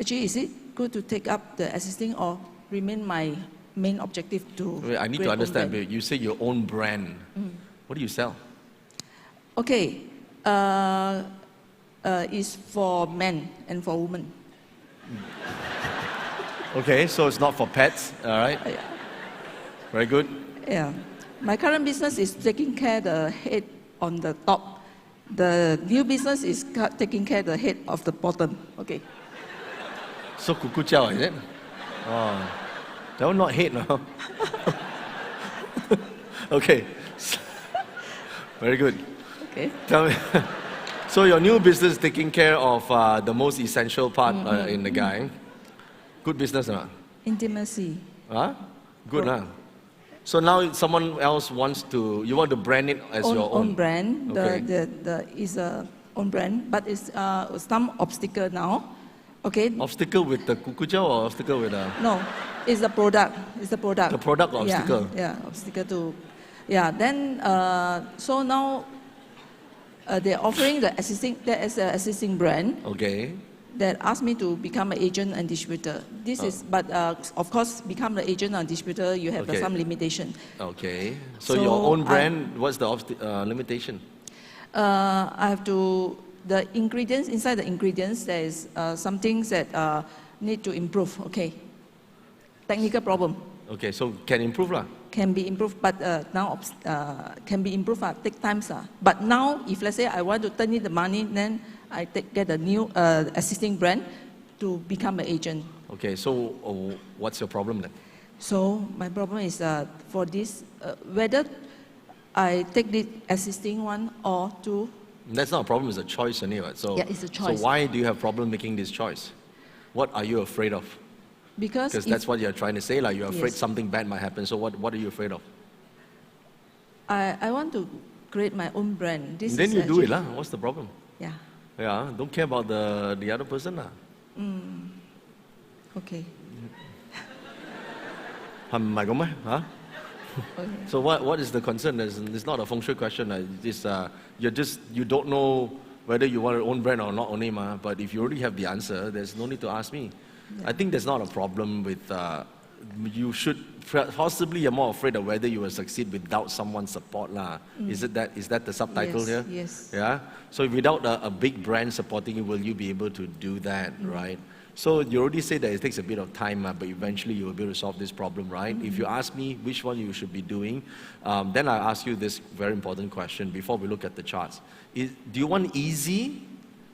Actually, is it good to take up the existing or remain my main objective to Wait, I need to understand. You say your own brand. What do you sell? Okay, it's for men and for women. Okay, so it's not for pets, all right? Very good. Yeah. My current business is taking care of the head on the top. The new business is taking care of the head of the bottom. Okay. So kuku chow, is it? Oh, that one not head, no? Okay. Very good. Okay. Tell me. So your new business is taking care of the most essential part in the guy. Good business, huh? Intimacy. Huh? Good, huh? So now someone else wants to, you want to brand it as your own? Own brand. Okay. Is a own brand, but it's some obstacle now. Okay. Obstacle with the kuku chow or obstacle with the? No, it's the product. It's the product. The product obstacle. Yeah, obstacle to. Yeah. Then so now they're offering the existing brand. Okay. That asked me to become an agent and distributor. This is, but of course, become the agent and distributor, you have some limitation. Okay. So your own brand, what's the limitation? I have to, the ingredients, inside the ingredients, there is some things that need to improve, okay. Technical problem. Okay, so can improve lah? Can be improved, but now can be improved, take time. But now, if let's say I want to turn in the money, then I get a new existing brand to become an agent. Okay, so what's your problem then? So my problem is for this, whether I take the existing one or to... That's not a problem, it's a choice anyway. So, yeah, it's a choice. So why do you have problem making this choice? What are you afraid of? Because that's what you're trying to say, like you're afraid something bad might happen. So what are you afraid of? I want to create my own brand. This then is you do it lah. What's the problem? Yeah. Yeah, don't care about the other person lah. Okay. Huh? Okay. So what is the concern? It's not a feng shui question. You don't know whether you want your own brand or not only, but if you already have the answer, there's no need to ask me. Yeah. I think there's not a problem with, you should, possibly you're more afraid of whether you will succeed without someone's support lah. Is that the subtitle here? Yes. Yeah? So without a big brand supporting you, will you be able to do that, right? So you already said that it takes a bit of time, but eventually you will be able to solve this problem, right? If you ask me which one you should be doing, then I'll ask you this very important question before we look at the charts. Do you want easy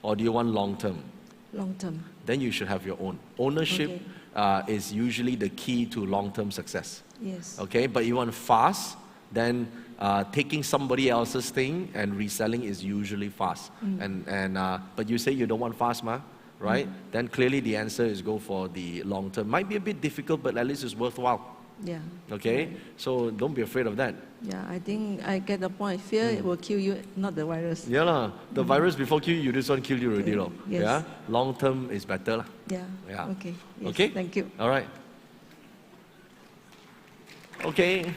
or do you want long-term? Long-term. Then you should have your own. Ownership is usually the key to long-term success. Yes. Okay, but you want fast, then taking somebody else's thing and reselling is usually fast. But you say you don't want fast, right? Then clearly the answer is go for the long term. Might be a bit difficult, but at least it's worthwhile. Yeah. Okay? So don't be afraid of that. Yeah, I think I get the point. Fear will kill you, not the virus. Yeah, lah. The virus before kill you, this one kill you already. Yes. Yeah? Long term is better. Lah. Yeah. Okay. Yes. Okay? Thank you. All right. Okay.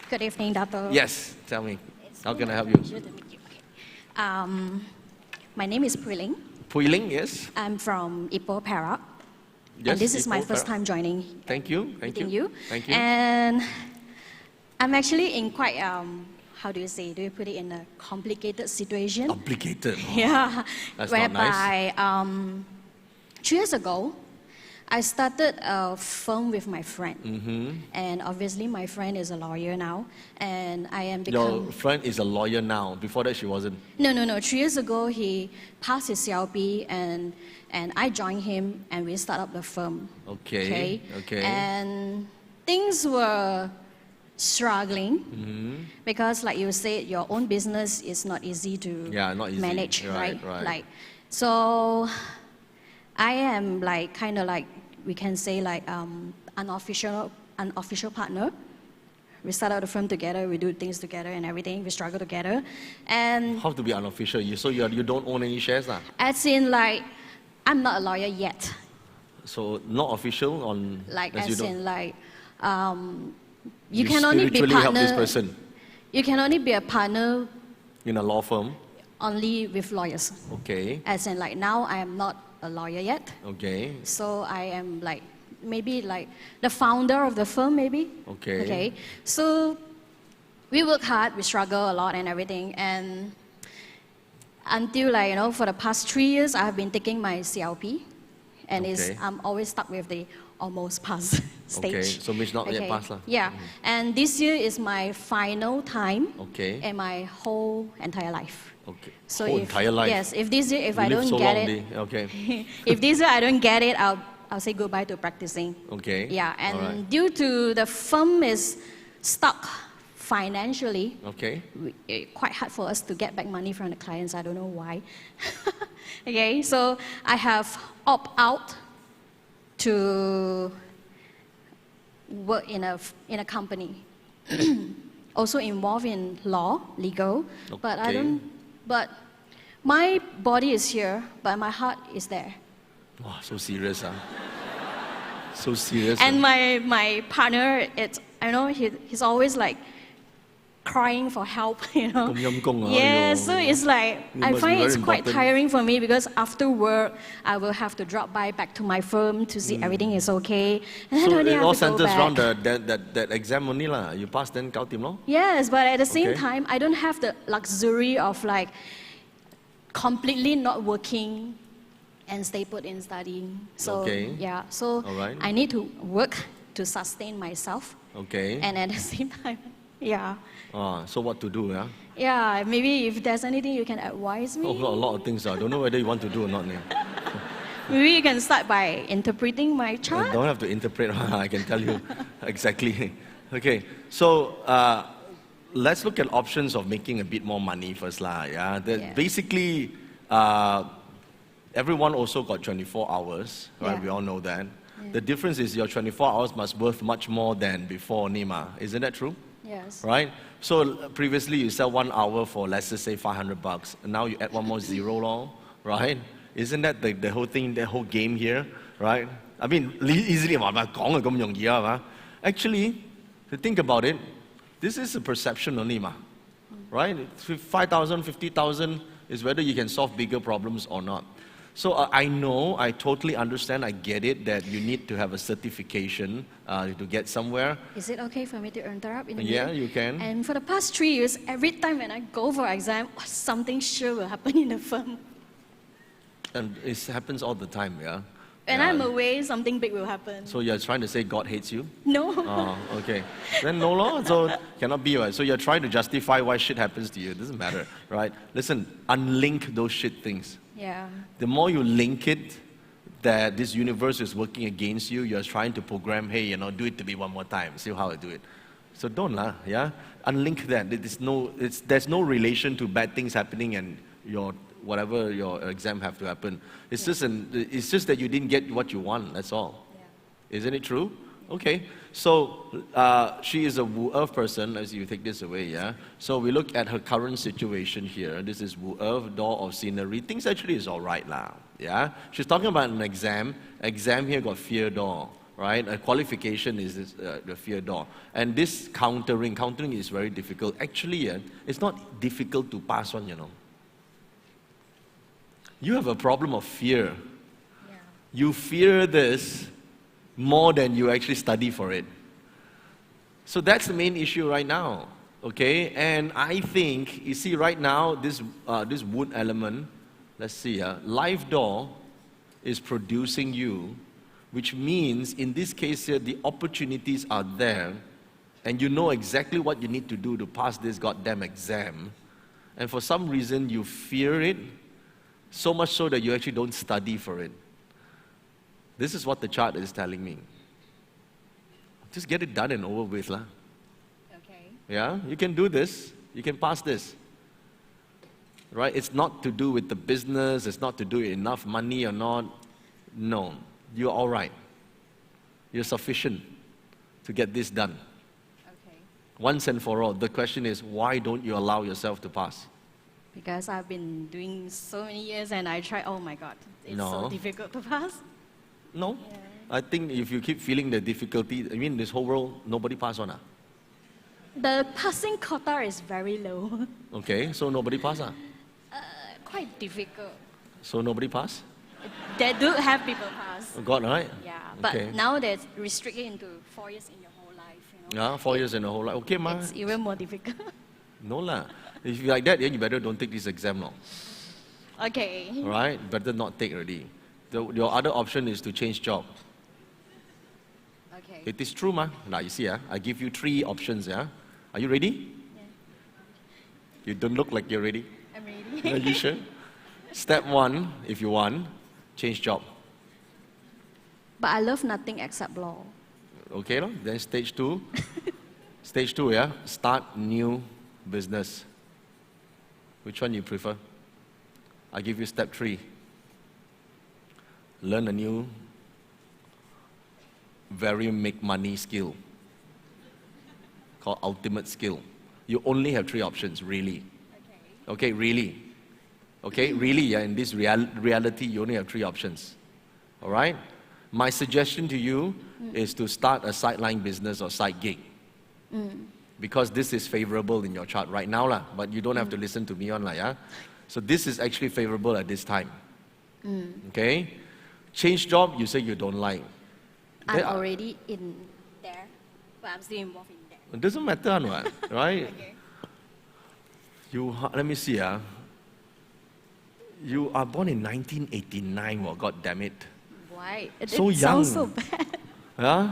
Good evening, Doctor. Yes, tell me. How can I help you? Pleasure to meet you. Okay. My name is Pui Ling. Pui Ling, yes. I'm from Ipoh, Perak. Yes, and this is my Ipoh, first Perak. time joining. Thank you. Thank you. Thank you. And I'm actually in quite, how do you say, do you put it in a complicated situation? Complicated. Oh, yeah. That's whereby, not nice. 3 years ago, I started a firm with my friend. And obviously my friend is a lawyer now. And I am Your friend is a lawyer now. Before that, she wasn't. No. 3 years ago, he passed his CLP and I joined him and we started up the firm. Okay. And things were struggling because like you said, your own business is not easy to manage, right? Like, so I am like, kind of like, we can say like unofficial partner. We start out the firm together, we do things together and everything, we struggle together. And how to be unofficial? So you don't own any shares? As in like, I'm not a lawyer yet. So not official on... Like as in don't, like, you can only be partner... help this person. You can only be a partner... In a law firm? Only with lawyers. Okay. As in like now I am not a lawyer yet. Okay. So I am like, maybe like the founder of the firm, maybe. Okay. Okay. So we work hard, we struggle a lot and everything. And until like, you know, for the past 3 years, I have been taking my CLP. And I'm always stuck with the almost pass stage. Okay, so it's not yet passed. Yeah, and this year is my final time in my whole entire life. Okay, so whole if, entire life? Yes, if this year, if you I don't so get long, it, okay. if this year I don't get it, I'll say goodbye to practicing. Okay. Yeah, and due to the firm is stuck financially, it's quite hard for us to get back money from the clients. I don't know why. Okay, so I have opt out to work in a company, also involved in law, legal, but I don't. But my body is here, but my heart is there. Wow, so serious, huh? So serious. And my partner, I know he's always like crying for help, you know. Yeah, so it's like, I find it's quite tiring for me because after work, I will have to drop by back to my firm to see everything is okay. And so then it all have to go centers around back. that exam only lah. You pass then kau tim lo? Yes, but at the same time, I don't have the luxury of like completely not working and stay put in studying. So yeah, so I need to work to sustain myself. Okay. And at the same time, yeah. So what to do, yeah? Yeah, maybe if there's anything you can advise me. Oh, a lot of things. I don't know whether you want to do or not. Maybe you can start by interpreting my chart. I don't have to interpret. I can tell you exactly. Okay, so let's look at options of making a bit more money first, lah. Yeah. Basically, everyone also got 24 hours, right? We all know that. The difference is your 24 hours must worth much more than before, Nima. Isn't that true? Yes. Right? So previously you sell 1 hour for, let's just say, $500. And now you add one more zero, lor, right? Isn't that the whole thing, the whole game here, right? I mean, easily, actually, to think about it, this is a perception only, right? 5,000, 50,000 is whether you can solve bigger problems or not. So I know, I totally understand, I get it, that you need to have a certification to get somewhere. Is it okay for me to interrupt in a minute? Yeah, minute? you can. And for the past 3 years, every time when I go for exam, something sure will happen in the firm. And it happens all the time, yeah? When I'm away, something big will happen. So you're trying to say God hates you? No. Oh, okay. Then no law, so cannot be, right? So you're trying to justify why shit happens to you. It doesn't matter, right? Listen, unlink those shit things. Yeah. The more you link it, that this universe is working against you, you're trying to program, hey, you know, do it to me one more time, see how I do it. So don't lah, yeah? Unlink that. There's no relation to bad things happening and whatever your exam have to happen. It's just that you didn't get what you want, that's all. Yeah. Isn't it true? Okay, so she is a Wu Earth person, as you take this away, yeah? So we look at her current situation here. This is Wu Earth, door of scenery. Things actually is all right now, yeah? She's talking about an exam. Exam here got fear door, right? A qualification is the fear door. And this countering is very difficult. Actually, it's not difficult to pass on, you know. You have a problem of fear. Yeah. You fear this more than you actually study for it. So that's the main issue right now, okay? And I think, you see right now, this wood element, let's see, live door is producing you, which means in this case here, the opportunities are there, and you know exactly what you need to do to pass this goddamn exam, and for some reason you fear it, so much so that you actually don't study for it. This is what the chart is telling me. Just get it done and over with, lah. Okay. Yeah, you can do this. You can pass this. Right? It's not to do with the business. It's not to do with enough money or not. No, you're all right. You're sufficient to get this done. Okay. Once and for all. The question is, why don't you allow yourself to pass? Because I've been doing so many years and I try, oh my God, it's so difficult to pass. No. Yeah. I think if you keep feeling the difficulty, I mean, this whole world, nobody pass on. The passing quota is very low. Okay, so nobody pass. Quite difficult. So nobody pass? They do have people pass. Got right? Yeah, Okay. but now they're restricted into 4 years in your whole life. You know? Yeah, 4 years in a whole life. Okay, ma. It's even more difficult. No lah. If you like that, then you better don't take this exam now. Okay. All right? Better not take already. Your other option is to change job. Okay. It is true, ma. Now you see, I give you 3 options. Yeah. Are you ready? Yeah. You don't look like you're ready. I'm ready. Are you sure? Step 1, if you want, change job. But I love nothing except law. Okay, no? Then stage 2. Stage 2, yeah? Start new business. Which one you prefer? I give you step 3. Learn a new, very make money skill called ultimate skill. You only have 3 options, really. Okay, really. Okay, really, yeah, in this reality, you only have 3 options. All right? My suggestion to you is to start a sideline business or side gig. Because this is favorable in your chart right now, lah. But you don't have to listen to me on, lah, yeah? So this is actually favorable at this time. Okay? Change job, you say you don't like. I'm already in there, but I'm still involved in there. It doesn't matter, what, right? Okay. Let me see, you are born in 1989, well, God damn it. Why? So it young. sounds so bad. Yeah?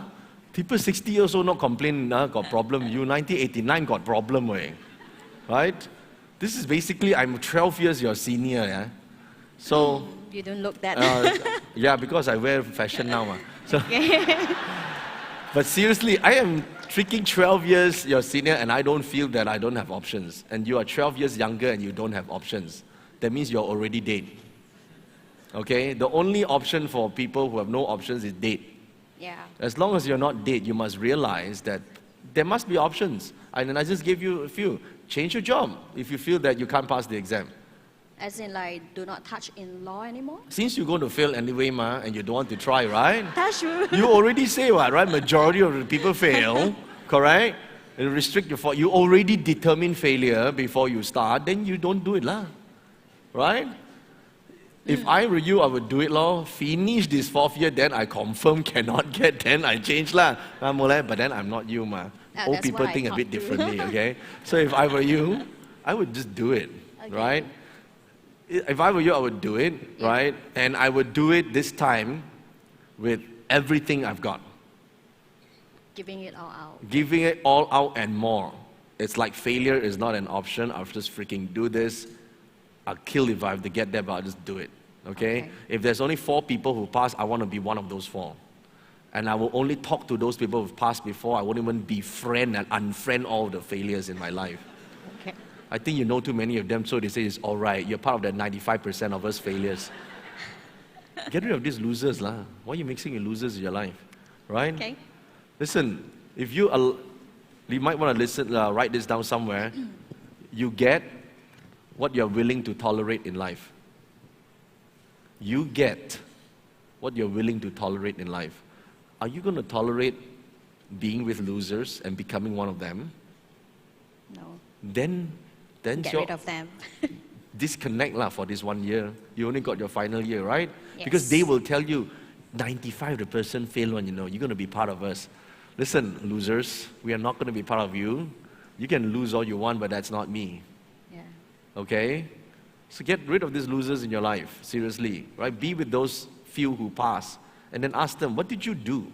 People 60 years old not complain, got problem. You 1989 got problem, right? This is basically, I'm 12 years your senior, yeah? So... You don't look that. Yeah, because I wear fashion now. So, Okay. but seriously, I am freaking 12 years your senior and I don't feel that I don't have options. And you are 12 years younger and you don't have options. That means you're already dead. Okay? The only option for people who have no options is dead. Yeah. As long as you're not dead, you must realize that there must be options. And I just gave you a few. Change your job if you feel that you can't pass the exam. As in, like, do not touch in law anymore? Since you're going to fail anyway, and you don't want to try, right? That's true. You already say what, right? Majority of the people fail, correct? And restrict your fault. You already determine failure before you start, then you don't do it, lah. Right? If I were you, I would do it, lor. Finish this 4th year, then I confirm cannot get, then I change, lah. But then I'm not you, ma. Old people think a bit differently, okay? So if I were you, I would just do it, right? If I were you, I would do it, right? And I would do it this time with everything I've got. Giving it all out. Giving it all out and more. It's like failure is not an option. I'll just freaking do this. I'll kill if I have to get there, but I'll just do it, okay? If there's only 4 people who pass, I want to be one of those 4. And I will only talk to those people who've passed before. I won't even befriend and unfriend all the failures in my life. Okay. I think you know too many of them, so they say it's all right. You're part of that 95% of us failures. Get rid of these losers, lah. Why are you mixing with losers in your life, right? Okay. Listen, if you might want to listen, write this down somewhere. You get what you're willing to tolerate in life. You get what you're willing to tolerate in life. Are you going to tolerate being with losers and becoming one of them? No. Then Get rid of them. disconnect for this 1 year. You only got your final year, right? Yes. Because they will tell you, 95% fail one, you're going to be part of us. Listen, losers, we are not going to be part of you. You can lose all you want, but that's not me. Yeah. Okay? So get rid of these losers in your life, seriously, right? Be with those few who pass, and then ask them, what did you do?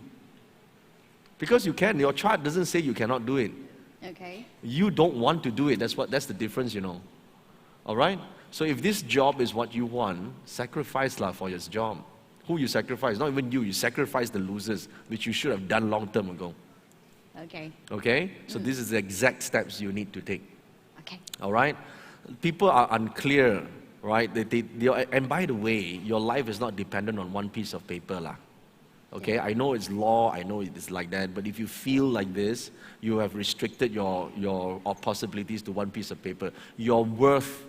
Because you can. Your chart doesn't say you cannot do it. Okay. You don't want to do it. That's the difference, All right? So if this job is what you want, sacrifice for your job. Who you sacrifice? Not even you. You sacrifice the losers, which you should have done long term ago. Okay. Okay? So this is the exact steps you need to take. Okay. All right? People are unclear, right? And by the way, your life is not dependent on one piece of paper, lah. Okay? Yeah. I know it's law, I know it's like that, but if you feel like this, you have restricted your possibilities to one piece of paper. Your worth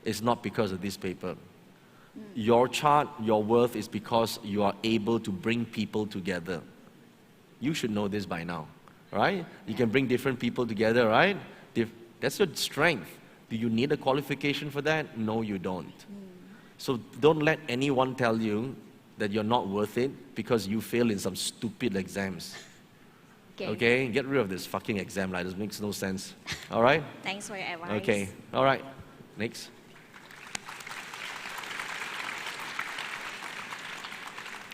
is not because of this paper. Your chart, your worth is because you are able to bring people together. You should know this by now, right? You can bring different people together, right? That's your strength. Do you need a qualification for that? No, you don't. So don't let anyone tell you that you're not worth it because you fail in some stupid exams. Okay? Get rid of this fucking exam, like, this makes no sense. All right? Thanks for your advice. Okay. All right. Next.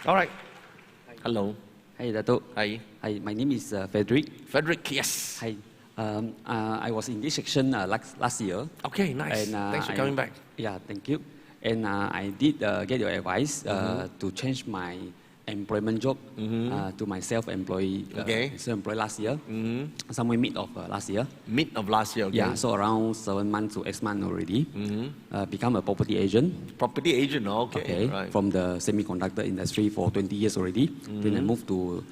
All right. Hello. Hi, Dato'. Hi. Hi, my name is Frederick. Frederick, yes. Hi. I was in this section last year. Okay, nice. And, thanks for coming back. Yeah, thank you. And I did get your advice to change my employment job to my self-employed last year, somewhere mid of last year. Mid of last year, okay. Yeah, so around 7 months to 8 months already. Become a property agent. Property agent, okay. Right. From the semiconductor industry for 20 years already. Then I moved to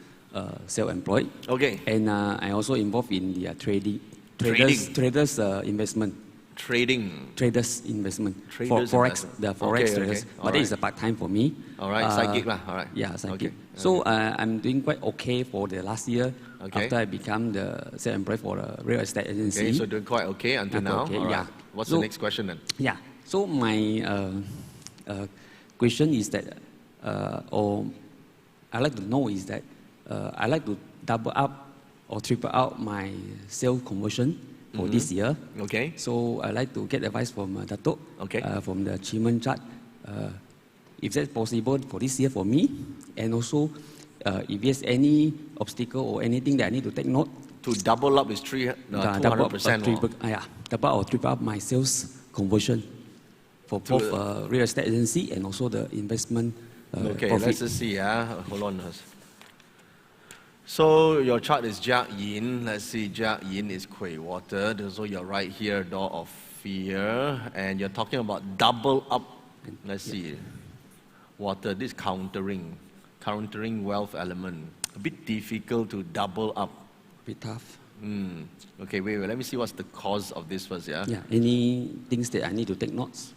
self-employed. Okay. And I also involved in the traders investment. Traders investment. For Forex, the Forex traders. But right. that is a part-time for me. All right, side gig lah. All right. Yeah, side gig. So I'm doing quite okay for the last year after I become the self-employed for a real estate agency. Okay, so doing quite okay until now. Okay, all right. Yeah. What's the next question then? Yeah. So my question is that, or I like to know is that I like to double up or triple out my sales conversion for this year. Okay. So I like to get advice from Dato', from the achievement chart, if that's possible for this year for me, and also if there's any obstacle or anything that I need to take note. To double up is 200%. Double or triple up my sales conversion for both real estate agency and also the investment okay, profit. let's just see. Hold on. So your chart is Jiak Yin. Let's see, Jiak Yin is Kui Water. So you're right here, door of fear. And you're talking about double up. Let's see. Water, this countering wealth element. A bit difficult to double up. A bit tough. Okay, wait, let me see what's the cause of this first, Yeah, any things that I need to take notes?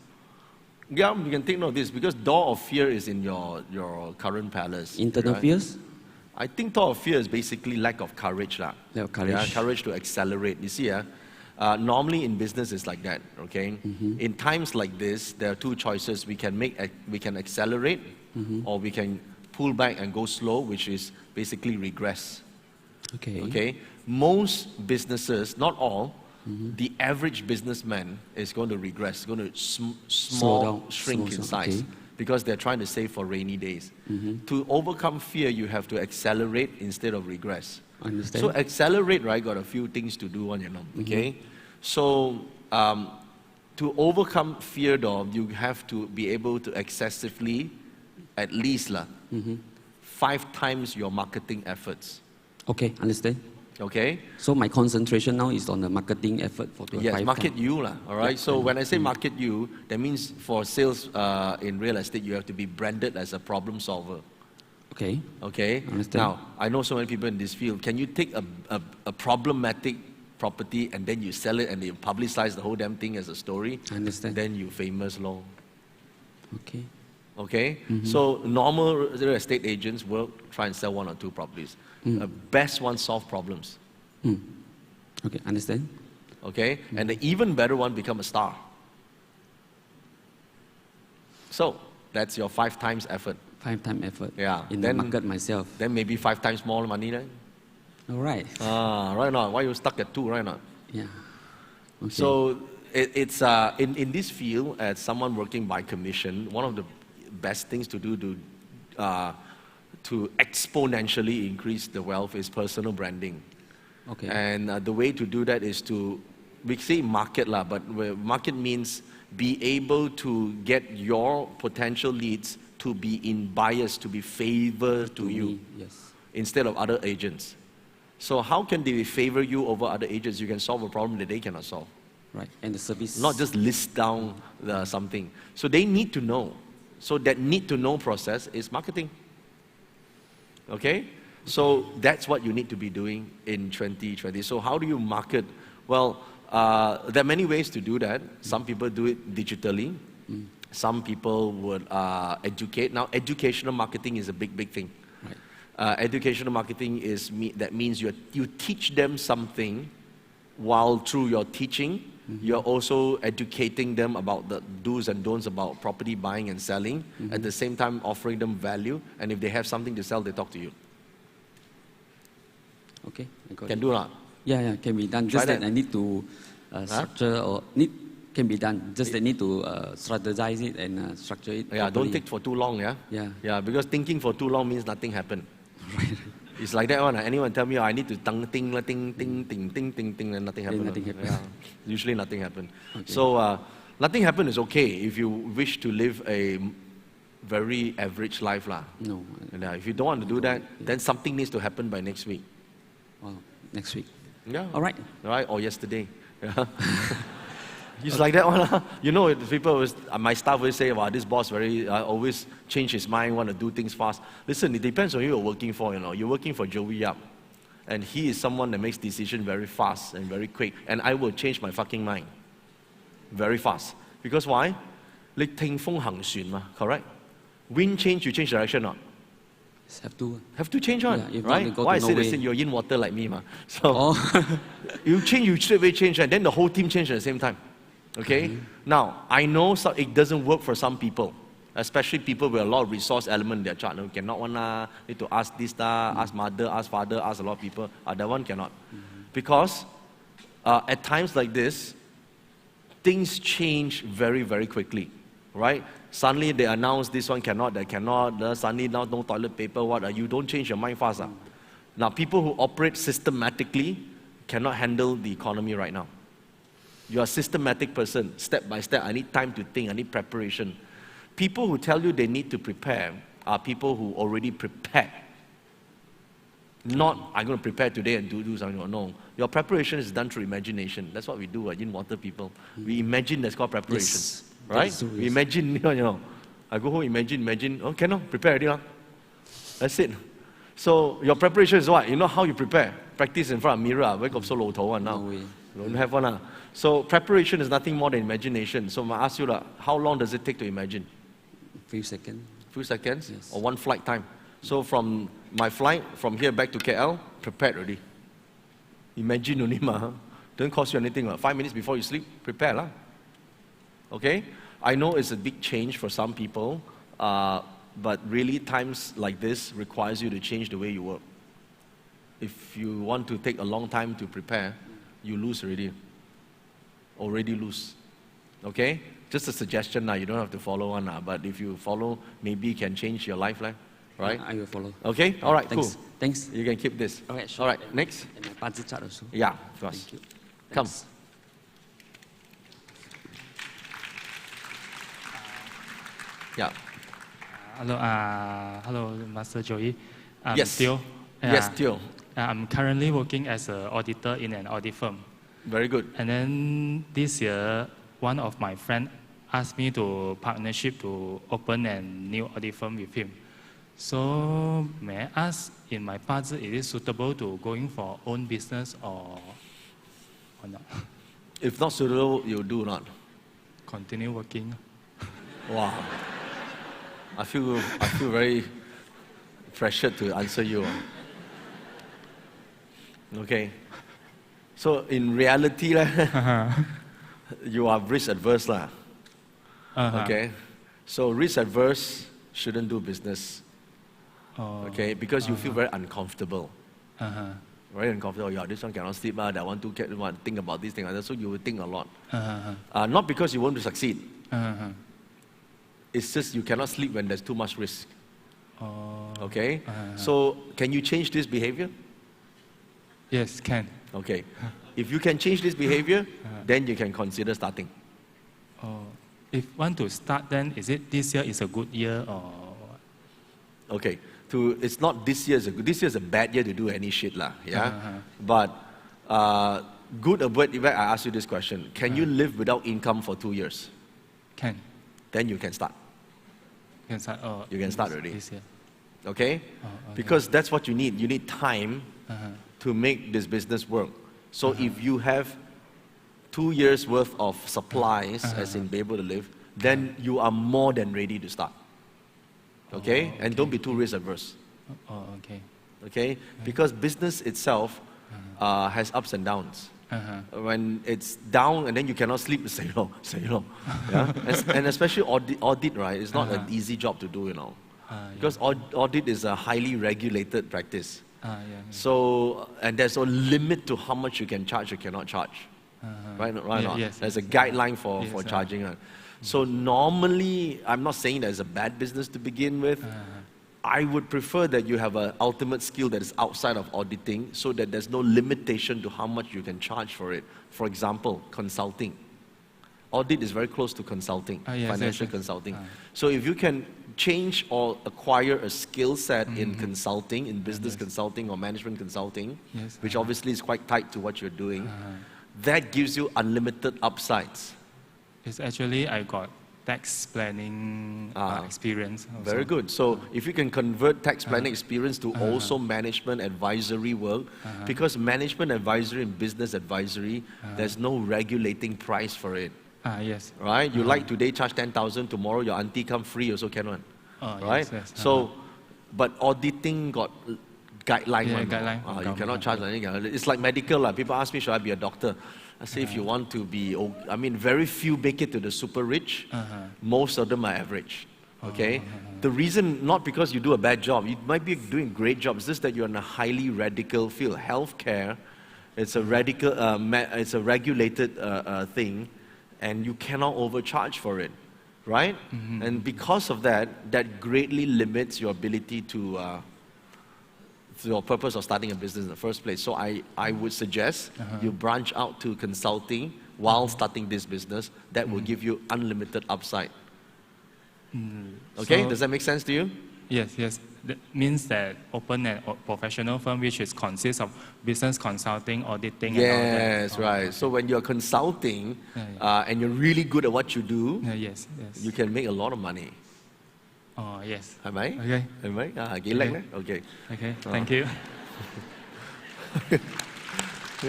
Yeah, you can take note of this because door of fear is in your current palace. Internal fears? I think door of fear is basically lack of courage. Lack of courage. Yeah, courage to accelerate. You see, normally in business it's like that, okay? In times like this, there are two choices. We can accelerate or we can pull back and go slow, which is basically regress. Okay? Most businesses, not all, the average businessman is going to regress, going to shrink in size. Because they're trying to save for rainy days. To overcome fear, you have to accelerate instead of regress. Understand. So accelerate, right, got a few things to do on your own, okay? So to overcome fear, though, you have to be able to excessively, at least 5 times your marketing efforts. Okay, understand. Okay? So my concentration now is on the marketing effort for 25 Yes, market you, all right? Yeah. So when I say market you, that means for sales in real estate, you have to be branded as a problem solver. Okay. Okay? Understand. Now, I know so many people in this field. Can you take a problematic property and then you sell it and you publicize the whole damn thing as a story? I understand. Then you famous law. Okay. Okay? So normal real estate agents will try and sell 1 or 2 properties. The best one solve problems. Okay, understand. Okay? And the even better one become a star. So that's your 5 times effort. 5 times effort. Yeah. In the market myself. Then maybe 5 times more money then. All right. Right now. Why you stuck at 2 right now? Yeah. Okay. So it's in this field, as someone working by commission, one of the best things to do to exponentially increase the wealth is personal branding. Okay. And the way to do that is we say market but market means be able to get your potential leads to be in bias, to be favored to you, yes, instead of other agents. So how can they favor you over other agents? You can solve a problem that they cannot solve. Right, and the service. Not just list down something. So they need to know. So that need to know process is marketing. Okay? So that's what you need to be doing in 2020. So how do you market? Well, there are many ways to do that. Some people do it digitally. Some people would educate. Now, educational marketing is a big thing. Right. Educational marketing that means you teach them something while through your teaching, You're also educating them about the do's and don'ts about property buying and selling, at the same time offering them value, and if they have something to sell, they talk to you. Okay, I got Can it. do not? Yeah, can be done. Just that I need to structure can be done. Just that I need to strategize it and structure it. Yeah, properly. don't take for too long, yeah? Yeah, because thinking for too long means nothing happened. Right. It's like that one. Anyone tell me, I need to ting, and nothing happened. Nothing happened. Yeah. Usually nothing happened. Okay. So nothing happened is okay if you wish to live a very average life. No. If you don't want to do that, then something needs to happen by next week. Well, next week. Yeah. All right. Or yesterday. Yeah. It's like that one. You know, people always, my staff always say, wow, this boss always change his mind, want to do things fast. Listen, it depends on who you're working for, you know. You're working for Joey Yap. And he is someone that makes decisions very fast and very quick. And I will change my fucking mind very fast. Because why? 你聽風行船嘛, correct? Wind change, you change direction not? Have to change on, yeah, right? Why I say the same, you're in water like me, ma. So you change, you straight away change, and then the whole team change at the same time. Okay? Now, I know it doesn't work for some people, especially people with a lot of resource element in their chart. No, cannot one, need to ask this, ask mother, ask father, ask a lot of people. That one cannot. Because at times like this, things change very, very quickly, right? Suddenly they announce this one cannot, that cannot, suddenly now no toilet paper, you don't change your mind fast. Now, people who operate systematically cannot handle the economy right now. You're a systematic person, step by step. I need time to think, I need preparation. People who tell you they need to prepare are people who already prepared. Not, I'm going to prepare today and do something. No, your preparation is done through imagination. That's what we do, in water people. We imagine, that's called preparation. Yes. Right? So We imagine, I go home, imagine, oh, cannot, prepare already. That's it. So your preparation is what? You know how you prepare? Practice in front of a mirror. Wake up so low now. No way. Don't have one. So preparation is nothing more than imagination. So I ask you, how long does it take to imagine? Few seconds. Few seconds? Yes. Or one flight time? So from my flight, from here back to KL, prepared already. Imagine only, don't cost you anything. 5 minutes before you sleep, prepare. Okay? I know it's a big change for some people, but really times like this requires you to change the way you work. If you want to take a long time to prepare, you lose already. Already lose. Okay? Just a suggestion now, you don't have to follow one, but if you follow, maybe you can change your life, right? I will follow. Okay? All right, Thanks. cool. Thanks. You can keep this. All right, sure. All right, next. And my budget chart also. Yeah, of course. Thank you. Come. Thanks. Yeah. Hello, Master Joey. Yes. Theo. Yes, Theo. I'm currently working as an auditor in an audit firm. Very good. And then this year, one of my friends asked me to partnership to open a new audit firm with him. So may I ask, in my budget, is it suitable to going for own business or not? If not suitable, you do not. Continue working. Wow. I feel very pressured to answer you. Okay. So in reality, you are risk adverse. Okay. So risk adverse shouldn't do business. Okay, because you feel very uncomfortable. Very uncomfortable. Yeah, this one cannot sleep. That one think about this thing. So you will think a lot. Not because you want to succeed. It's just you cannot sleep when there's too much risk. Okay? So can you change this behavior? Yes, can. Okay. If you can change this behavior, then you can consider starting. If want to start, then is it this year is a good year or what? Okay. It's not this year is a bad year to do any shit yeah. But good or bad, I ask you this question: can you live without income for 2 years? Can. Then you can start. Can start. You can start already. This year. Okay? Because that's what you need. You need time to make this business work. So if you have 2 years worth of supplies, as in be able to live, then you are more than ready to start. Okay? And don't be too risk averse. Okay. Okay? Because business itself has ups and downs. When it's down and then you cannot sleep, say no. Yeah? And especially audit, right? It's not an easy job to do, because audit is a highly regulated practice. So, and there's a limit to how much you can charge or cannot charge. Right? Yes, there's a guideline for charging. So normally, I'm not saying that it's a bad business to begin with. I would prefer that you have an ultimate skill that is outside of auditing so that there's no limitation to how much you can charge for it. For example, consulting. Audit is very close to consulting, financial consulting. So if you can change or acquire a skill set in consulting, in business consulting or management consulting, which obviously is quite tied to what you're doing, that gives you unlimited upsides. It's actually, I got tax planning experience also. Very good. So if you can convert tax planning experience to also management advisory work, because management advisory and business advisory, there's no regulating price for it. Yes. Right? You like today charge 10,000, tomorrow your auntie come free also can one. Right? Yes. So, but auditing got guideline. Guideline. You cannot charge anything. It's like medical. People ask me, should I be a doctor? I say, if you want to be, very few make it to the super rich. Most of them are average. Okay? The reason, not because you do a bad job, you might be doing a great job, it's just that you're in a highly radical field. Healthcare, it's a regulated thing, and you cannot overcharge for it. Right? And because of that, that greatly limits your ability to your purpose of starting a business in the first place. So I would suggest you branch out to consulting while starting this business. That will give you unlimited upside. Okay, does that make sense to you? Yes. That means that open a professional firm which consists of business consulting, auditing, and all that. Yes, right. So when you're consulting and you're really good at what you do, you can make a lot of money. Oh, yes. Am I? Okay. Am I? Okay. Okay, thank you.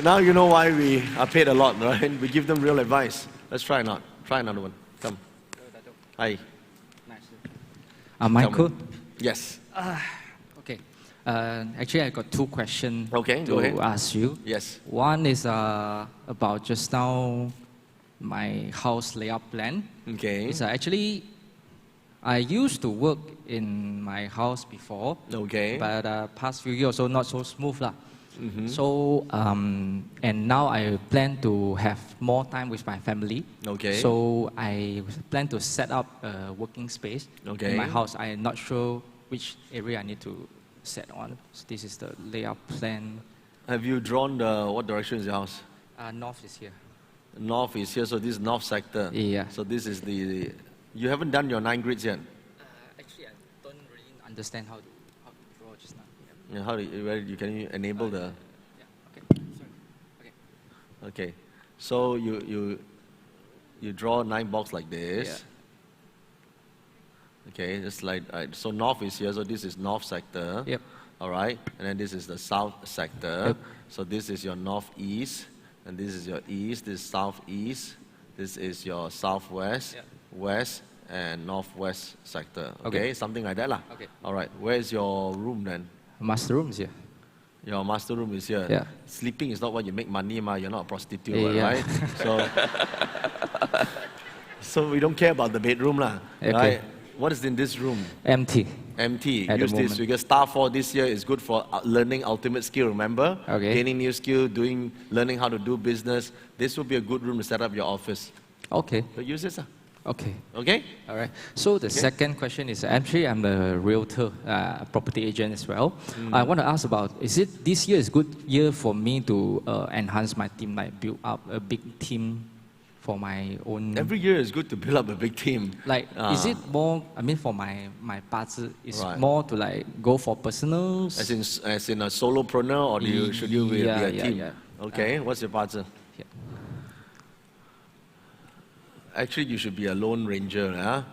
Now you know why we are paid a lot, right? We give them real advice. Let's try another one. Come. Hi. Michael? Yes. Okay. Actually, I got two questions to ask you. Yes. One is about just now my house layout plan. Okay. It's actually, I used to work in my house before. Okay. But past few years also not so smooth lah. So, and now I plan to have more time with my family. Okay. So I plan to set up a working space in my house. I'm not sure which area I need to set on. So this is the layout plan. Have you drawn what direction is your house? North is here. North is here, so this is north sector. Yeah. So this is you haven't done your 9 grids yet? Actually, I don't really understand how to draw just now. Yeah, can you enable the? Yeah. Okay. Sorry. Okay. So you draw 9 boxes like this. Yeah. Okay, just like so north is here, so this is north sector. Yep. All right, and then this is the south sector. Yep. So this is your northeast, and this is your east. This is southeast. This is your southwest, west, and northwest sector. Okay, something like that lah. Okay. All right. Where's your room then? Master room is here. Your master room is here. Yeah. Sleeping is not what you make money, ma. You're not a prostitute, Yeah. right? So we don't care about the bedroom, lah. Okay. Right? What is in this room? Empty. Empty. At the Use this moment. because star 4 this year is good for learning ultimate skill. Remember? Okay. Gaining new skill, learning how to do business. This will be a good room to set up your office. Okay. So use this. Okay. Okay. All right. So the second question is actually I'm a realtor, property agent as well. I want to ask about this year is good year for me to enhance my team, like build up a big team for my own. Every year is good to build up a big team. Like, is it more? I mean, for my parts, it's more to like go for personals. As in a solopreneur, or should you be a team? Yeah. Okay. What's your parts? Actually, you should be a lone ranger.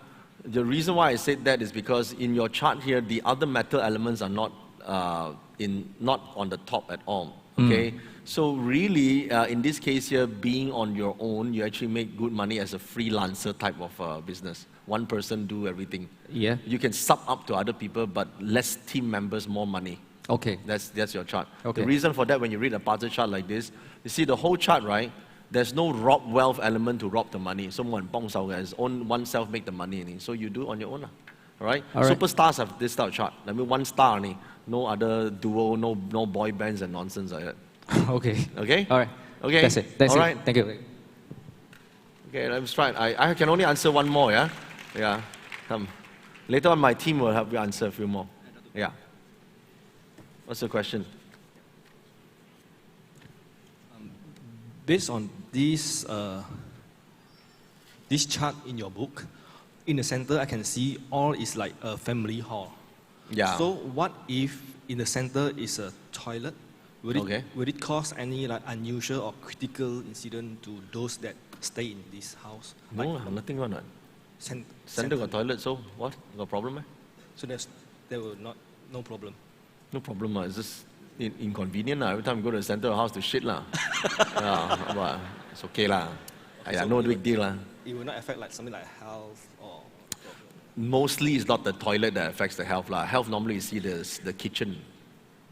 The reason why I said that is because in your chart here, the other metal elements are not on the top at all. Okay, so really, in this case here, being on your own, you actually make good money as a freelancer type of business. One person do everything. Yeah. You can sub up to other people, but less team members, more money. Okay. That's your chart. Okay. The reason for that, when you read a party chart like this, you see the whole chart, right? There's no rob wealth element to rob the money. Someone bongs out as own oneself make the money. So you do on your own. All right? Superstars have this style chart. I mean, one star, no other duo, no boy bands and nonsense like that. Okay. Okay? All right. Okay? That's it. That's all it. Right? Thank you. Okay, let's try. I can only answer one more, yeah? Yeah. Come. Later on, my team will help you answer a few more. Yeah. What's the question? Based on this chart in your book, in the center I can see all is like a family hall. Yeah. So what if in the center is a toilet? Will it cause any like unusual or critical incident to those that stay in this house? No, like, nothing wrong. Center got toilet, so what? Got problem? So there will no problem. No problem. It's just inconvenient. Every time you go to the center of the house to shit. But it's okay. So no big deal. It will not affect like something like health or... Mostly it's not the toilet that affects the health. Health normally you see the kitchen.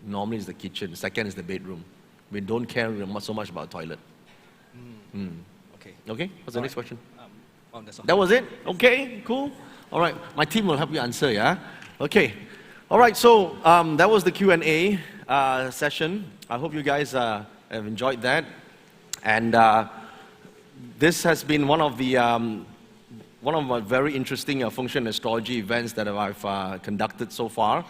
Normally it's the kitchen. Second is the bedroom. We don't care so much about toilet. Okay. Okay? What's the next question? That's all. That was it? Okay, cool. All right, my team will help you answer, yeah? Okay. All right, so that was the Q&A session. I hope you guys have enjoyed that. And this has been one of my very interesting function astrology events that I've conducted so far.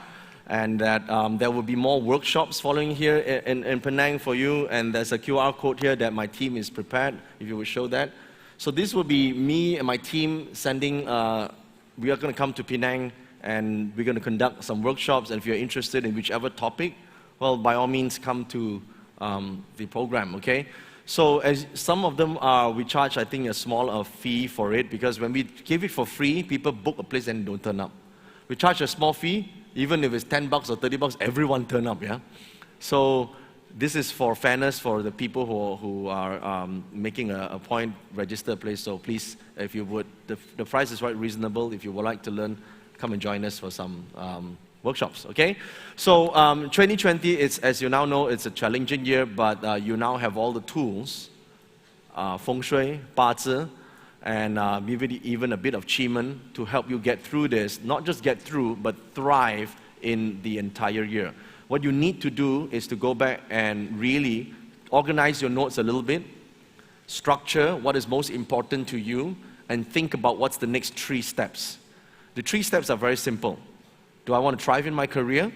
And that there will be more workshops following here in Penang for you. And there's a QR code here that my team is prepared, if you would show that. So this will be me and my team sending, we are going to come to Penang and we're going to conduct some workshops. And if you're interested in whichever topic, well, by all means, come to the program, okay? So as some of them we charge, I think, a small fee for it, because when we give it for free, people book a place and don't turn up. We charge a small fee, even if it's $10 or $30, everyone turn up, yeah? So this is for fairness for the people who are making a point, register a place. So please, if you would, the price is quite reasonable. If you would like to learn, come and join us for some workshops, okay? So 2020, as you now know, it's a challenging year, but you now have all the tools, feng shui, bazi, and maybe even a bit of qi to help you get through this. Not just get through, but thrive in the entire year. What you need to do is to go back and really organize your notes a little bit, structure what is most important to you, and think about what's the next 3 steps. The 3 steps are very simple. Do I want to thrive in my career?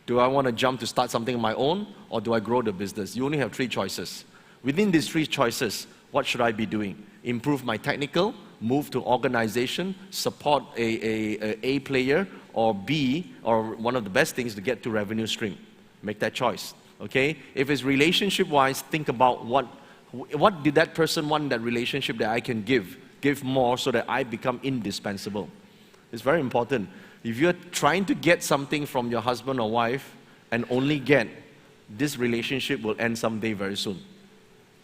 Do I want to jump to start something of my own? Or do I grow the business? You only have 3 choices. Within these 3 choices, what should I be doing? Improve my technical, move to organization, support a player, or B, or one of the best things, to get to revenue stream. Make that choice, okay? If it's relationship-wise, think about what did that person want in that relationship that I can give more so that I become indispensable. It's very important. If you're trying to get something from your husband or wife and only get, this relationship will end someday very soon,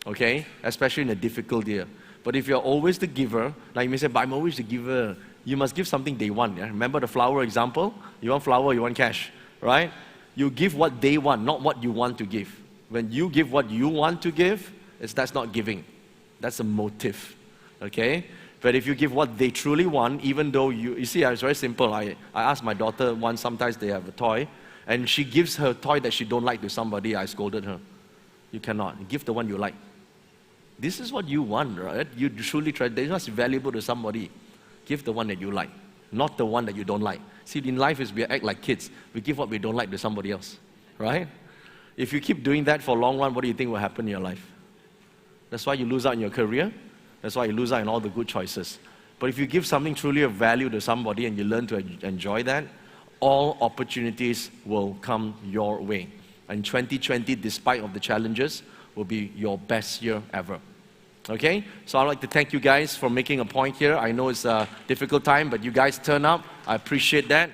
okay? Especially in a difficult year. But if you're always the giver, like you may say, but I'm always the giver. You must give something they want. Yeah? Remember the flower example? You want flower, you want cash, right? You give what they want, not what you want to give. When you give what you want to give, that's not giving. That's a motive, okay? But if you give what they truly want, even though you see, it's very simple. I asked my daughter once, sometimes they have a toy, and she gives her toy that she don't like to somebody. I scolded her. You cannot. Give the one you like. This is what you want, right? You truly try. They're not valuable to somebody. Give the one that you like, not the one that you don't like. See, in life we act like kids. We give what we don't like to somebody else, right? If you keep doing that for a long run, what do you think will happen in your life? That's why you lose out in your career. That's why you lose out in all the good choices. But if you give something truly of value to somebody and you learn to enjoy that, all opportunities will come your way. And 2020, despite of the challenges, will be your best year ever. Okay? So I'd like to thank you guys for making a point here. I know it's a difficult time, but you guys turn up. I appreciate that.